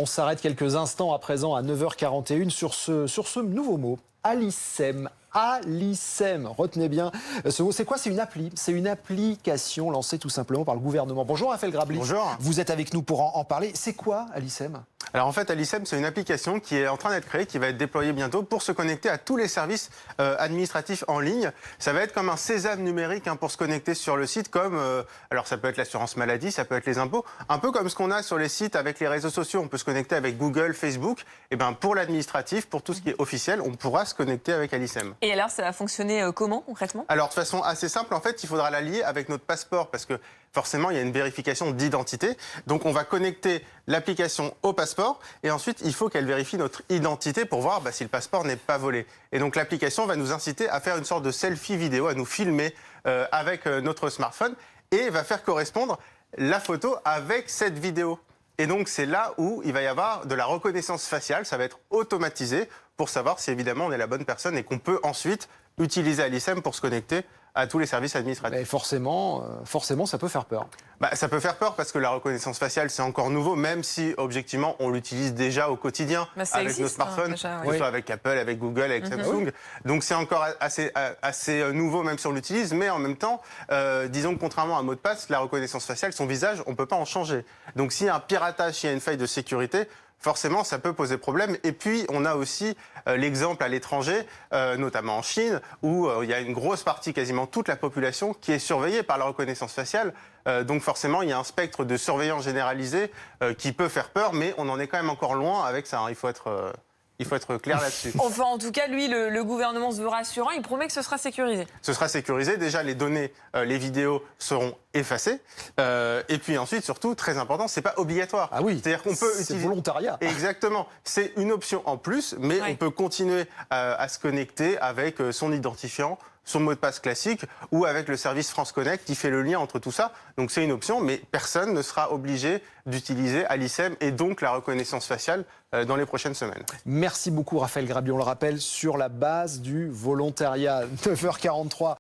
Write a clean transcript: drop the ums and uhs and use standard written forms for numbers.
On s'arrête quelques instants à présent à 9h41 sur ce nouveau mot, Alicem. Alicem, retenez bien ce mot. C'est quoi? C'est une appli. C'est une application lancée tout simplement par le gouvernement. Bonjour Raphaël Grabli. Bonjour. Vous êtes avec nous pour en parler. C'est quoi Alicem? Alors en fait, Alicem, c'est une application qui est en train d'être créée, qui va être déployée bientôt pour se connecter à tous les services administratifs en ligne. Ça va être comme un sésame numérique pour se connecter sur le site, comme, alors ça peut être l'assurance maladie, ça peut être les impôts, un peu comme ce qu'on a sur les sites avec les réseaux sociaux. On peut se connecter avec Google, Facebook. Et ben pour l'administratif, pour tout ce qui est officiel, on pourra se connecter avec Alicem. Et alors, ça va fonctionner comment concrètement? Alors de façon assez simple, en fait, il faudra la lier avec notre passeport parce que forcément, il y a une vérification d'identité. Donc, on va connecter l'application au passeport et ensuite, il faut qu'elle vérifie notre identité pour voir si le passeport n'est pas volé. Et donc, l'application va nous inciter à faire une sorte de selfie vidéo, à nous filmer avec notre smartphone et va faire correspondre la photo avec cette vidéo. Et donc, c'est là où il va y avoir de la reconnaissance faciale. Ça va être automatisé pour savoir si, évidemment, on est la bonne personne et qu'on peut ensuite utiliser Alicem pour se connecter à tous les services administratifs. Mais forcément, ça peut faire peur. Ça peut faire peur parce que la reconnaissance faciale, c'est encore nouveau, même si, objectivement, on l'utilise déjà au quotidien avec nos smartphones, que ce soit avec Apple, avec Google, avec Samsung. Donc, c'est encore assez nouveau, même si on l'utilise. Mais en même temps, disons que contrairement à un mot de passe, la reconnaissance faciale, son visage, on ne peut pas en changer. Donc, s'il y a un piratage, s'il y a une faille de sécurité, forcément, ça peut poser problème. Et puis, on a aussi l'exemple à l'étranger, notamment en Chine, où il y a une grosse partie, quasiment toute la population, qui est surveillée par la reconnaissance faciale. Donc forcément, il y a un spectre de surveillance généralisée qui peut faire peur, mais on en est quand même encore loin avec ça. Il faut être clair là-dessus. Enfin, en tout cas, lui, le gouvernement se veut rassurant. Il promet que ce sera sécurisé. Ce sera sécurisé. Déjà, les données, les vidéos seront effacées. Et puis ensuite, surtout, très important, c'est pas obligatoire. Ah oui, c'est-à-dire qu'on peut utiliser... C'est volontariat. Exactement. C'est une option en plus, mais on peut continuer à se connecter avec son identifiant, son mot de passe classique ou avec le service France Connect qui fait le lien entre tout ça. Donc c'est une option, mais personne ne sera obligé d'utiliser Alicem et donc la reconnaissance faciale dans les prochaines semaines. Merci beaucoup Raphaël Grabli, on le rappelle, sur la base du volontariat. 9h43.